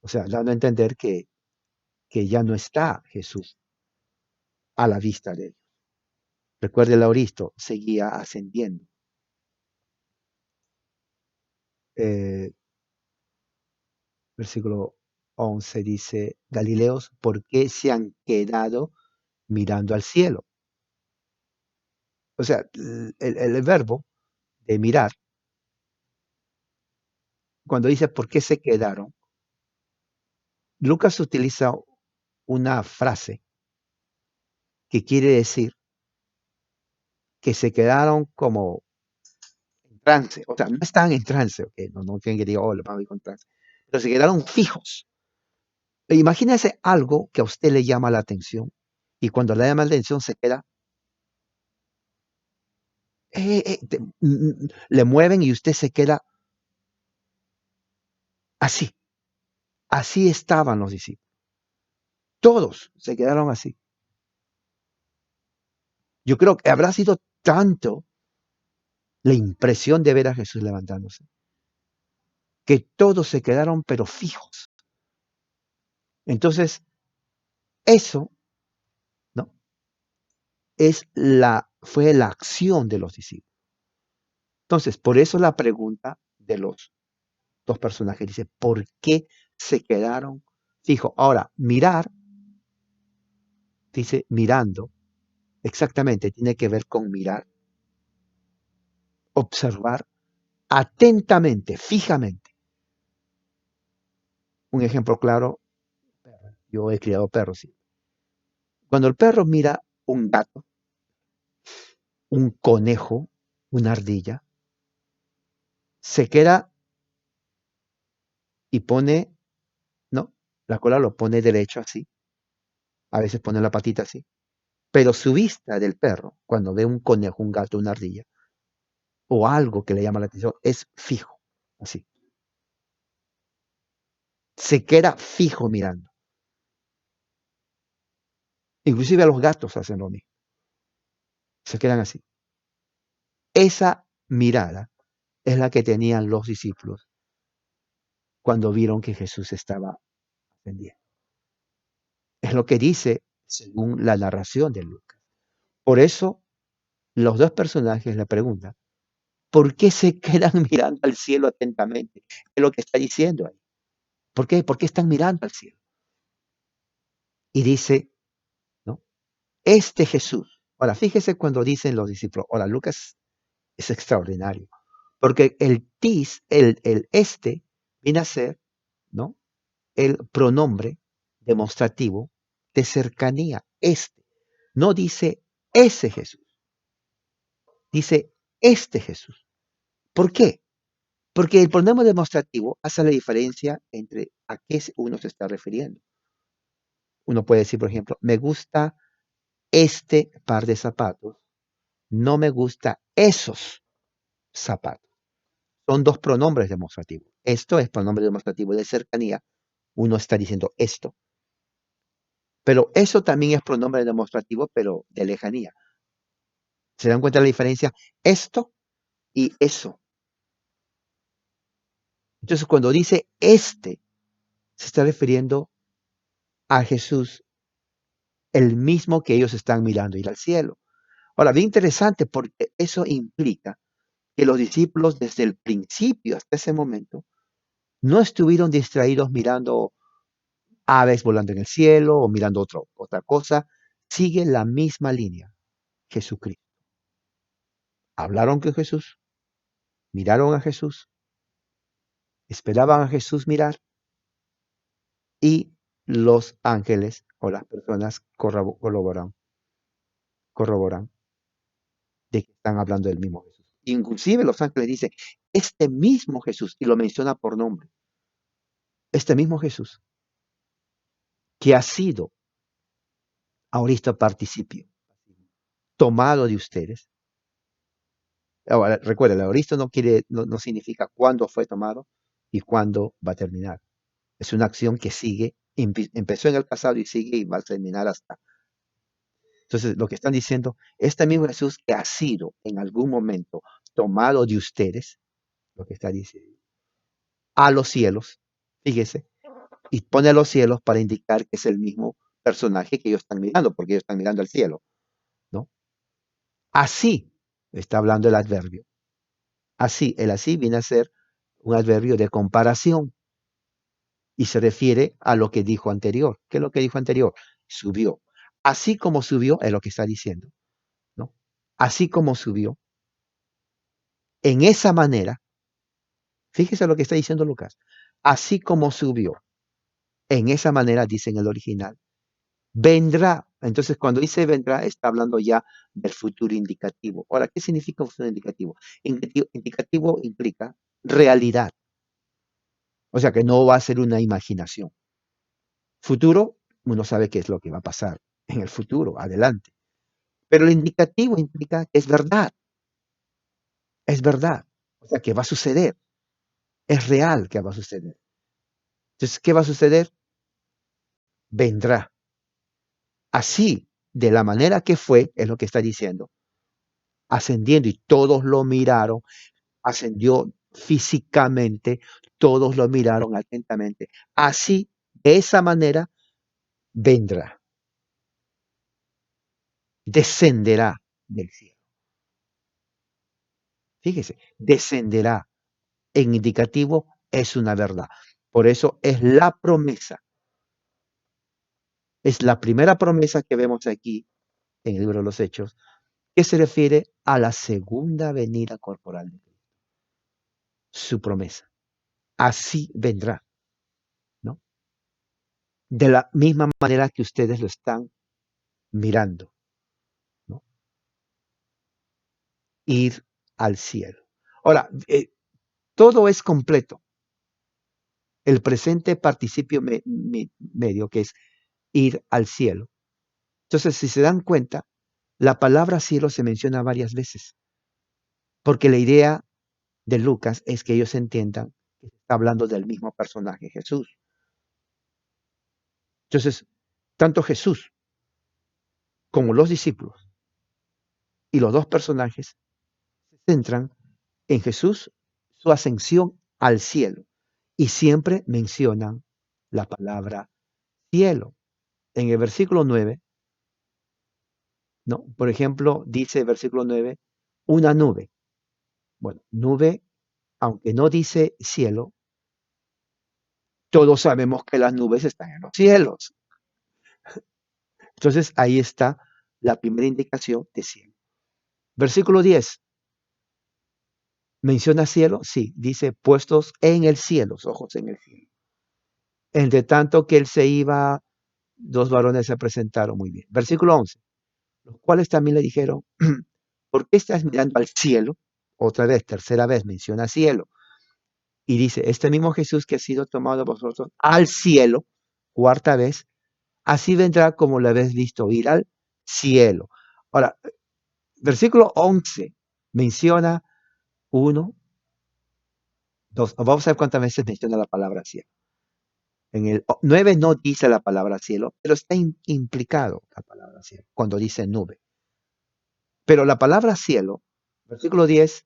O sea, dando a entender que ya no está Jesús a la vista de ellos. Recuerde el Auristo, seguía ascendiendo. Eh, versículo 11 dice, Galileos, ¿por qué se han quedado mirando al cielo? O sea, el verbo de mirar, cuando dice por qué se quedaron, Lucas utiliza una frase que quiere decir que se quedaron como en trance, o sea, no estaban en trance, okay, no quieren que diga, oh, le vamos a ir con trance, pero se quedaron fijos. Imagínese algo que a usted le llama la atención y cuando le llama la atención se queda, le mueven y usted se queda así. Así estaban los discípulos. Todos se quedaron así. Yo creo que habrá sido tanto la impresión de ver a Jesús levantándose, que todos se quedaron pero fijos. Entonces, eso, ¿no? Fue la acción de los discípulos. Entonces, por eso la pregunta de los dos personajes dice, ¿por qué se quedaron fijos? Ahora, mirar, dice mirando, exactamente, tiene que ver con mirar, observar atentamente, fijamente. Un ejemplo claro, yo he criado perros, sí. Cuando el perro mira un gato, un conejo, una ardilla, se queda y pone, ¿no? La cola lo pone derecho así, a veces pone la patita así, pero su vista del perro, cuando ve un conejo, un gato, una ardilla, o algo que le llama la atención, es fijo, así. Se queda fijo mirando. Inclusive a los gatos hacen lo mismo, se quedan así. Esa mirada es la que tenían los discípulos cuando vieron que Jesús estaba ascendiendo. Es lo que dice según la narración de Lucas. Por eso los dos personajes le preguntan, ¿por qué se quedan mirando al cielo atentamente? ¿Qué es lo que está diciendo ahí? ¿Por qué? ¿Por qué están mirando al cielo? Y dice, ¿no? Este Jesús. Ahora, fíjese cuando dicen los discípulos, ahora Lucas es extraordinario, porque el tis, el este, viene a ser, ¿no? El pronombre demostrativo de cercanía, este. No dice ese Jesús, dice este Jesús. ¿Por qué? Porque el pronombre demostrativo hace la diferencia entre a qué uno se está refiriendo. Uno puede decir, por ejemplo, me gusta este par de zapatos, no me gusta esos zapatos. Son dos pronombres demostrativos. Esto es pronombre demostrativo de cercanía. Uno está diciendo esto. Pero eso también es pronombre demostrativo, pero de lejanía. ¿Se dan cuenta de la diferencia? Esto y eso. Entonces, cuando dice este, se está refiriendo a Jesús, el mismo que ellos están mirando ir al cielo. Ahora, bien interesante porque eso implica que los discípulos desde el principio hasta ese momento no estuvieron distraídos mirando aves volando en el cielo o mirando otra cosa. Siguen la misma línea, Jesucristo. Hablaron con Jesús, miraron a Jesús, esperaban a Jesús mirar y los ángeles o las personas corroboran de que están hablando del mismo Jesús. Inclusive los ángeles dicen, este mismo Jesús, y lo menciona por nombre, este mismo Jesús, que ha sido ahorita participio, tomado de ustedes. Ahora, recuerda, ahorita no significa cuándo fue tomado y cuándo va a terminar. Es una acción que sigue, empezó en el pasado y sigue y va a terminar hasta. Entonces, lo que están diciendo, este mismo Jesús que ha sido en algún momento tomado de ustedes, lo que está diciendo, a los cielos, fíjese, y pone a los cielos para indicar que es el mismo personaje que ellos están mirando, porque ellos están mirando al cielo, ¿no? Así está hablando el adverbio. Así, el así viene a ser un adverbio de comparación y se refiere a lo que dijo anterior. ¿Qué es lo que dijo anterior? Subió. Así como subió es lo que está diciendo, ¿no? Así como subió, en esa manera, fíjese lo que está diciendo Lucas, así como subió, en esa manera dice en el original, vendrá. Entonces, cuando dice vendrá, está hablando ya del futuro indicativo. Ahora, ¿qué significa un futuro indicativo? Indicativo implica realidad. O sea que no va a ser una imaginación. Futuro, uno sabe qué es lo que va a pasar en el futuro, adelante. Pero el indicativo implica que es verdad, es verdad. O sea que va a suceder, es real que va a suceder. Entonces, ¿qué va a suceder? Vendrá. Así, de la manera que fue, es lo que está diciendo, ascendiendo y todos lo miraron, ascendió físicamente, todos lo miraron atentamente. Así, de esa manera, vendrá, descenderá del cielo. Fíjese, descenderá. En indicativo es una verdad. Por eso es la promesa, es la primera promesa que vemos aquí en el libro de los Hechos, que se refiere a la segunda venida corporal de Cristo, su promesa. Así vendrá, ¿no? De la misma manera que ustedes lo están mirando, ¿no? Ir al cielo. Ahora, todo es completo. El presente participio medio, que es ir al cielo. Entonces, si se dan cuenta, la palabra cielo se menciona varias veces, porque la idea de Lucas es que ellos entiendan que está hablando del mismo personaje, Jesús. Entonces, tanto Jesús como los discípulos y los dos personajes se centran en Jesús, su ascensión al cielo, y siempre mencionan la palabra cielo. En el versículo 9, ¿no? Por ejemplo, dice el versículo 9, una nube. Bueno, nube, aunque no dice cielo, todos sabemos que las nubes están en los cielos. Entonces ahí está la primera indicación de cielo. Versículo 10, ¿menciona cielo? Sí, dice puestos en el cielo, los ojos en el cielo. Entre tanto que él se iba, dos varones se presentaron muy bien. Versículo 11, los cuales también le dijeron, ¿por qué estás mirando al cielo? Otra vez, tercera vez menciona cielo. Y dice, este mismo Jesús que ha sido tomado de vosotros al cielo, cuarta vez, así vendrá como lo habéis visto ir al cielo. Ahora, versículo 11 menciona uno, dos, vamos a ver cuántas veces menciona la palabra cielo. En el 9 no dice la palabra cielo, pero está implicado la palabra cielo cuando dice nube. Pero la palabra cielo, versículo 10,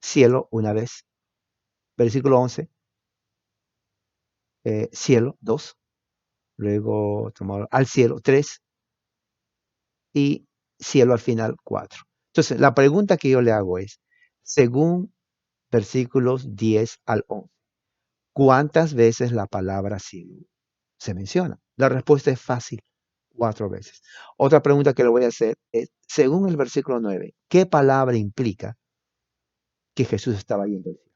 cielo una vez, versículo 11, cielo dos, luego al cielo tres y cielo al final cuatro. Entonces, la pregunta que yo le hago es, según versículos 10 al 11, ¿cuántas veces la palabra cielo se menciona? La respuesta es fácil, 4 veces. Otra pregunta que le voy a hacer es, según el versículo 9, ¿qué palabra implica que Jesús estaba yendo al cielo?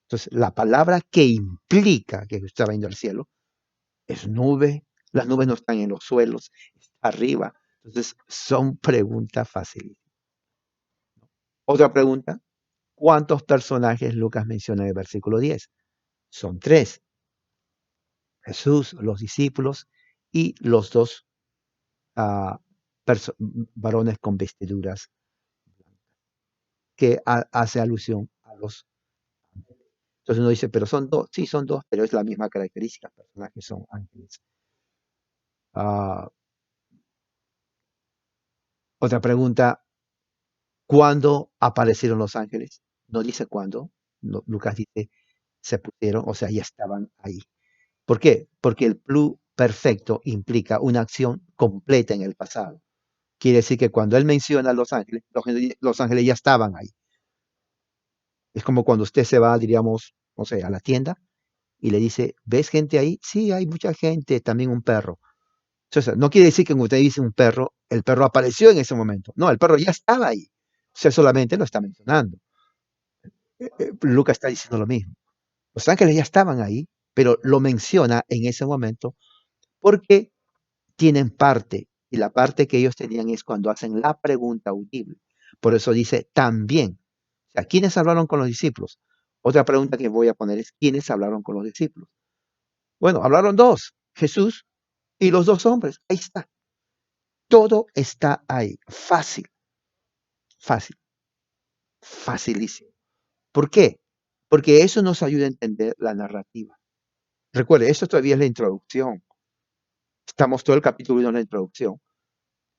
Entonces, la palabra que implica que Jesús estaba yendo al cielo es nube. Las nubes no están en los suelos, está arriba. Entonces, son preguntas fáciles. Otra pregunta, ¿cuántos personajes Lucas menciona en el versículo 10? Son tres. Jesús, los discípulos y los dos ah, varones con vestiduras que hace alusión a los ángeles. Entonces uno dice, pero son dos, sí son dos, pero es la misma característica, personajes son ángeles. Ah, otra pregunta, ¿cuándo aparecieron los ángeles? No dice cuándo, Lucas dice, se pusieron, o sea, ya estaban ahí. ¿Por qué? Porque el perfecto implica una acción completa en el pasado. Quiere decir que cuando él menciona a los ángeles ya estaban ahí. Es como cuando usted se va, diríamos, no sé, a la tienda y le dice, ¿ves gente ahí? Sí, hay mucha gente, también un perro. Entonces, no quiere decir que cuando usted dice un perro, el perro apareció en ese momento. No, el perro ya estaba ahí. Usted solamente lo está mencionando. Lucas está diciendo lo mismo. Los ángeles ya estaban ahí, pero lo menciona en ese momento porque tienen parte, y la parte que ellos tenían es cuando hacen la pregunta audible. Por eso dice también. O sea, ¿quiénes hablaron con los discípulos? Otra pregunta que voy a poner es, ¿quiénes hablaron con los discípulos? Bueno, hablaron dos, Jesús y los dos hombres. Ahí está. Todo está ahí. Fácil, fácil, facilísimo. ¿Por qué? Porque eso nos ayuda a entender la narrativa. Recuerde, esto todavía es la introducción. Estamos todo el capítulo 1 en la introducción.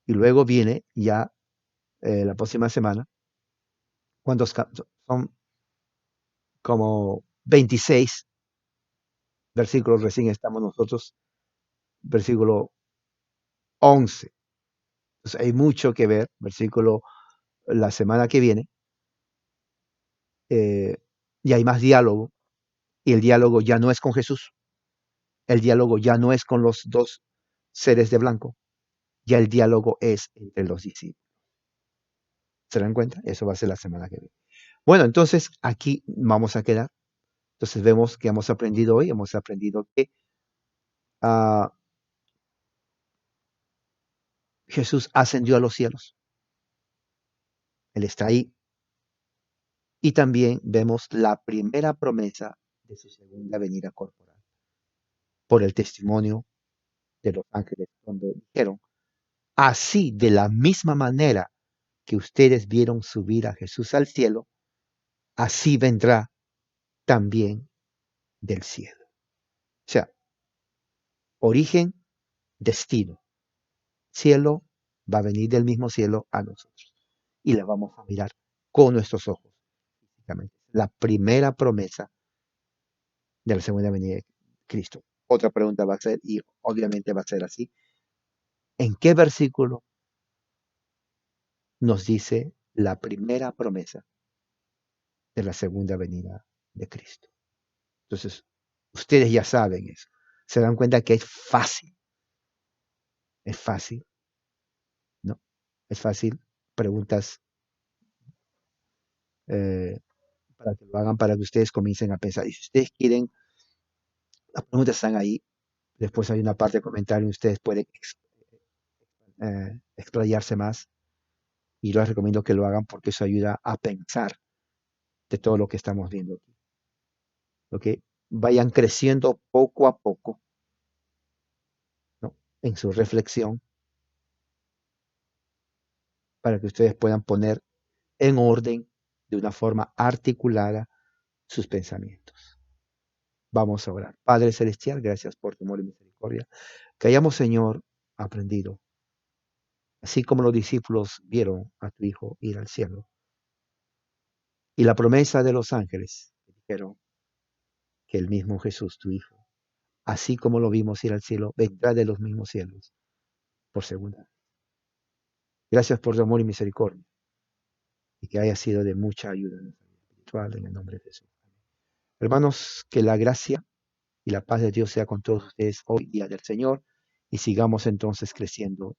Y luego viene ya la próxima semana, cuando son como 26 versículos, recién estamos nosotros, versículo 11. Entonces hay mucho que ver, versículo la semana que viene, eh, y hay más diálogo, y el diálogo ya no es con Jesús, el diálogo ya no es con los dos seres de blanco, ya el diálogo es entre los discípulos. ¿Se dan cuenta? Eso va a ser la semana que viene. Bueno, entonces aquí vamos a quedar. Entonces vemos que hemos aprendido hoy, hemos aprendido que uh, Jesús ascendió a los cielos. Él está ahí. Y también vemos la primera promesa de su segunda venida corporal por el testimonio de los ángeles cuando dijeron, así de la misma manera que ustedes vieron subir a Jesús al cielo, así vendrá también del cielo. O sea, origen, destino. Cielo va a venir del mismo cielo a nosotros y la vamos a mirar con nuestros ojos. La primera promesa de la segunda venida de Cristo. Otra pregunta va a ser, y obviamente va a ser así, ¿en qué versículo nos dice la primera promesa de la segunda venida de Cristo? Entonces, ustedes ya saben eso. Se dan cuenta que es fácil, ¿no? Es fácil. Preguntas eh, para que lo hagan, para que ustedes comiencen a pensar. Y si ustedes quieren, las preguntas están ahí. Después hay una parte de comentario y ustedes pueden explayarse más. Y les recomiendo que lo hagan porque eso ayuda a pensar de todo lo que estamos viendo aquí. ¿Ok? Vayan creciendo poco a poco, ¿no? En su reflexión para que ustedes puedan poner en orden de una forma articulada sus pensamientos. Vamos a orar. Padre Celestial, gracias por tu amor y misericordia. Que hayamos, Señor, aprendido, así como los discípulos vieron a tu Hijo ir al cielo. Y la promesa de los ángeles dijeron que el mismo Jesús, tu Hijo, así como lo vimos ir al cielo, vendrá de los mismos cielos por segunda vez. Gracias por tu amor y misericordia y que haya sido de mucha ayuda en nuestra vida espiritual en el nombre de Jesús. Hermanos, que la gracia y la paz de Dios sea con todos ustedes hoy, día del Señor, y sigamos entonces creciendo